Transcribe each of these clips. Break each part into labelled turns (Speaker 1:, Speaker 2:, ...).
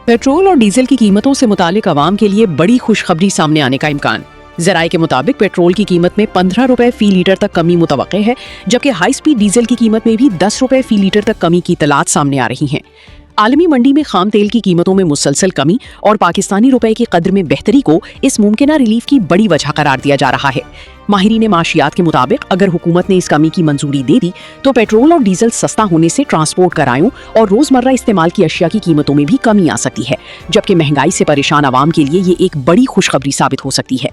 Speaker 1: Petrol और diesel की कीमतों से मुतालिक आवाम के लिए बड़ी खुशखबरी सामने आने का इम्कान। ज़राए के मुताबिक पेट्रोल की कीमत में 15 रुपए फी लीटर तक कमी मुतवक्के है, जबकि हाई स्पीड डीजल की कीमत में भी 10 रुपए फी लीटर तक कमी की इत्तलात सामने आ रही हैं। आलमी मंडी में खाम तेल की कीमतों में मुसलसल कमी और पाकिस्तानी रुपए की कद्र में बेहतरी को इस मुमकिना रिलीफ की बड़ी वजह करार दिया जा रहा है। माहिरीन माशियात के मुताबिक अगर हुकूमत ने इस कमी की मंजूरी दे दी तो पेट्रोल और डीजल सस्ता होने से ट्रांसपोर्ट करायों और रोजमर्रा इस्तेमाल की अशिया की कीमतों में भी कमी आ सकती है, जबकि महंगाई से परेशान आवाम के लिए ये एक बड़ी खुशखबरी साबित हो सकती है।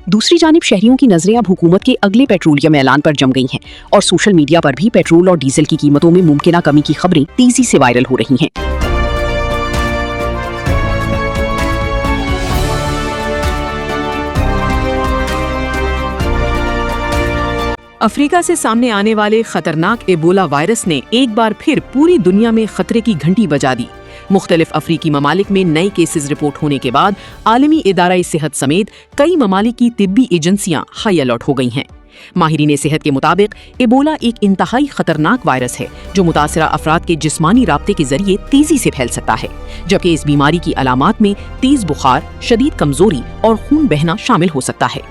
Speaker 1: दूसरी जानिब शहरियों की नजरें अब हुकूमत के अगले पेट्रोलियम ऐलान पर जम गई हैं और सोशल मीडिया पर भी पेट्रोल और डीजल की कीमतों में मुमकिना कमी की खबरें तेजी से वायरल हो रही हैं।
Speaker 2: अफ्रीका से सामने आने वाले खतरनाक एबोला वायरस ने एक बार फिर पूरी दुनिया में खतरे की घंटी बजा दी। मुख्तलिफ अफ्रीकी ममालिक में नए केसेस रिपोर्ट होने के बाद आलमी इदारा सेहत समेत कई ममालिक की तिब्बी एजेंसियां हाई अलर्ट हो गई हैं। माहिरीन सेहत के मुताबिक एबोला एक इंतहाई खतरनाक वायरस है जो मुतासरा अफराद के जिस्मानी राब्ते के जरिए तेजी से फैल सकता है, जबकि इस बीमारी की अलामात में तेज बुखार, शदीद कमजोरी और खून बहना शामिल हो सकता है।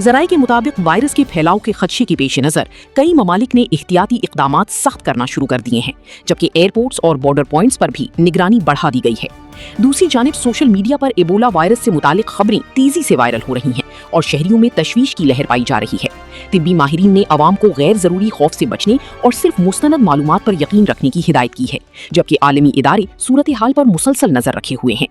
Speaker 2: ज़राए के मुताबिक वायरस के फैलाव के खदशे के पेश नज़र कई ममालिक ने एहतियाती इक़दामात सख्त करना शुरू कर दिए हैं, जबकि एयरपोर्ट्स और बॉर्डर पॉइंट्स पर भी निगरानी बढ़ा दी गई है। दूसरी जानिब सोशल मीडिया पर एबोला वायरस से मुतालिक खबरें तेजी से वायरल हो रही हैं और शहरियों में तशवीश की लहर पाई जा रही है। तिब्बी माहिरीन ने आवाम को गैर ज़रूरी खौफ से बचने और सिर्फ मुस्तनद मालूमात पर यकीन रखने की हिदायत की है, जबकि आलमी इदारे सूरत हाल पर मुसलसल नजर रखे हुए हैं।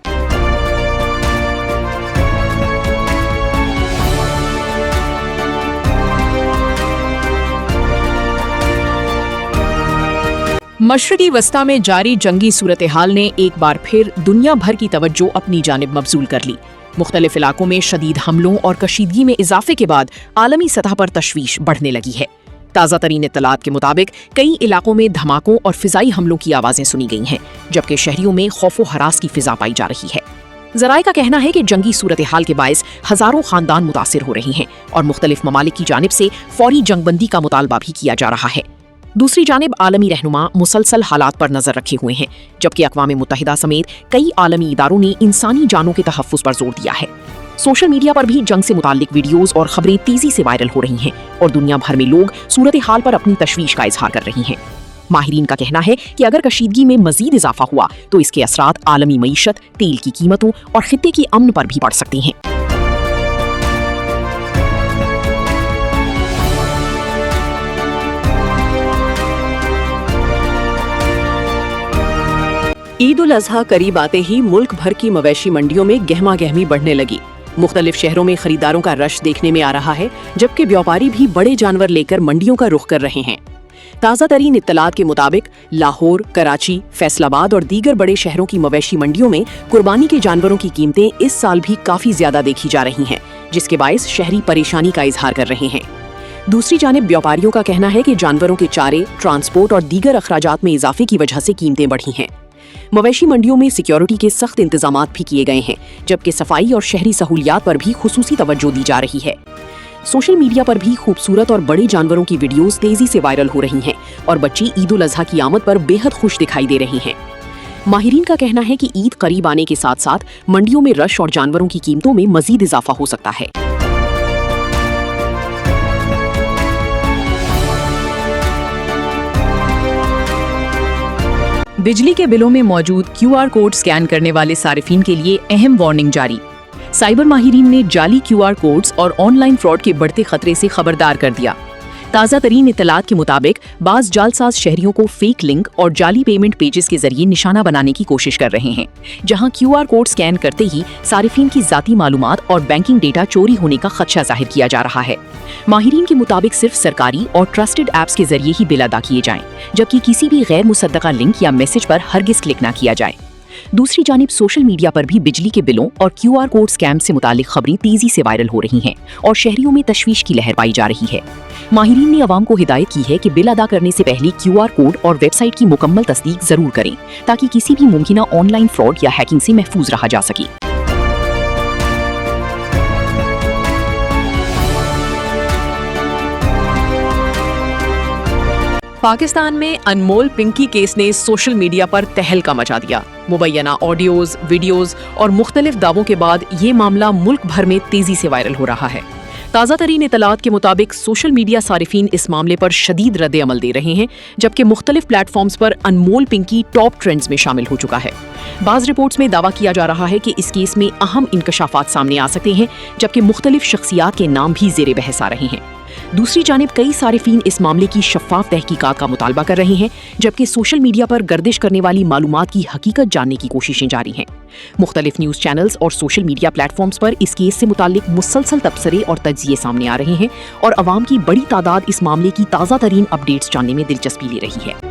Speaker 1: मशरकी वस्ता में जारी जंगी सूरत हाल ने एक बार फिर दुनिया भर की तवज्जो अपनी जानिब मबजूल कर ली। मुख्तलिफ इलाकों में शदीद हमलों और कशीदगी में इजाफे के बाद आलमी सतह पर तशवीश बढ़ने लगी है। ताज़ा तरीन इत्तलात के मुताबिक कई इलाकों में धमाकों और फिजाई हमलों की आवाज़ें सुनी गई हैं, जबकि शहरियों में खौफो हरास की फिजा पाई जा रही है। ज़राए का कहना है कि जंगी सूरत हाल के बायस हज़ारों खानदान मुतासिर हो रहे हैं और मुख्तलिफ ममालिक की जानिब से फौरी जंगबंदी का मुतालबा भी किया जा रहा है। दूसरी जानिब आलमी रहनुमा मुसलसल हालात पर नजर रखे हुए हैं, जबकि अक़वाम मुत्तहिदा समेत कई आलमी इदारों ने इंसानी जानों के तहफ़्फ़ुज़ पर जोर दिया है। सोशल मीडिया पर भी जंग से मुताल्लिक वीडियोज़ और खबरें तेज़ी से वायरल हो रही हैं और दुनिया भर में लोग सूरत हाल पर अपनी तशवीश का इजहार कर रही हैं। माहिरीन का कहना है कि अगर कशीदगी में मज़ीद इजाफा हुआ तो इसके असरात आलमी मईशत, तेल की कीमतों और खित्ते की अमन पर भी पड़ सकते हैं। ईद उल अज़हा करीब आते ही मुल्क भर की मवेशी मंडियों में गहमा गहमी बढ़ने लगी। मुख्तलिफ शहरों में खरीदारों का रश देखने में आ रहा है, जबकि व्यापारी भी बड़े जानवर लेकर मंडियों का रुख कर रहे हैं। ताज़ा तरीन इत्तलात के मुताबिक लाहौर, कराची, फैसलाबाद और दीगर बड़े शहरों की मवेशी मंडियों में कुर्बानी के जानवरों की कीमतें इस साल भी काफ़ी ज़्यादा देखी जा रही हैं, जिसके बायस शहरी परेशानी का इजहार कर रहे हैं। दूसरी जानिब व्यापारियों का कहना है कि जानवरों के चारे, ट्रांसपोर्ट और दीगर अखराजात में इजाफे की वजह से कीमतें बढ़ी हैं। मवेशी मंडियों में सिक्योरिटी के सख्त इंतजामात भी किए गए हैं, जबकि सफाई और शहरी सहूलियात पर भी खुसूसी तवज्जो दी जा रही है। सोशल मीडिया पर भी खूबसूरत और बड़े जानवरों की वीडियोस तेजी से वायरल हो रही हैं और बच्चे ईद उल अज़हा की आमद पर बेहद खुश दिखाई दे रहे हैं। माहिरीन का कहना है कि ईद करीब आने के साथ साथ मंडियों में रश और जानवरों की कीमतों में मजीद इजाफा हो सकता है। बिजली के बिलों में मौजूद QR कोड स्कैन करने वाले सारिफीन के लिए अहम वार्निंग जारी। साइबर माहिरीन ने जाली QR कोड्स और ऑनलाइन फ्रॉड के बढ़ते खतरे से खबरदार कर दिया। ताज़ा तरीन इत्तलात के मुताबिक बाज़ जालसाज शहरियों को फेक लिंक और जाली पेमेंट पेजेस के जरिए निशाना बनाने की कोशिश कर रहे हैं, जहां QR कोड स्कैन करते ही सारिफीन की ज़ाती मालूमात और बैंकिंग डेटा चोरी होने का खदशा जाहिर किया जा रहा है। माहिरीन के मुताबिक सिर्फ सरकारी और ट्रस्टेड ऐप्स के जरिए ही बिल अदा किए जाएं, जबकि किसी भी गैर मुसद्दका लिंक या मैसेज पर हरगिज़ क्लिक ना किया जाए। दूसरी जानिब सोशल मीडिया पर भी बिजली के बिलों और QR कोड स्कैम से मुतालिक खबरें तेजी से वायरल हो रही हैं और शहरियों में तशवीश की लहर पाई जा रही है। माहिरीन ने आवाम को हिदायत की है कि बिल अदा करने से पहले QR कोड और वेबसाइट की मुकम्मल तस्दीक जरूर करें, ताकि किसी भी मुमकिना ऑनलाइन फ्रॉड या हैकिंग से महफूज रहा जा सके। पाकिस्तान में अनमोल पिंकी केस ने सोशल मीडिया पर तहलका मचा दिया। मुबैना ऑडियोज, वीडियोज और मुख्तलिफ दावों के बाद ये मामला मुल्क भर में तेजी से वायरल हो रहा है। ताज़ा तरीन इतलात के मुताबिक सोशल मीडिया सारिफीन इस मामले पर शदीद रद्द अमल दे रहे हैं, जबकि मुख्तलिफ प्लेटफॉर्म्स पर अनमोल पिंकी टॉप ट्रेंड्स में शामिल हो चुका है। बाज़ रिपोर्ट्स में दावा किया जा रहा है कि इस केस में अहम इंकशाफात सामने आ सकते हैं, जबकि मुख्तलिफ शख्सियात के नाम भी ज़ेरे बहस आ रहे हैं। दूसरी जानिब कई सारिफीन इस मामले की शफ़ाफ़ तहकीकात का मुतालबा कर रहे हैं, जबकि सोशल मीडिया पर गर्दिश करने वाली मालूमात की हकीकत जानने की कोशिशें जारी हैं। मुख्तलिफ न्यूज़ चैनल्स और सोशल मीडिया प्लेटफॉर्म्स पर इस केस से मुताल्लिक मुसलसल तबसरे और तज्जिए सामने आ रहे हैं और अवाम की बड़ी तादाद इस मामले की ताज़ा तरीन अपडेट्स जानने में दिलचस्पी ले रही है।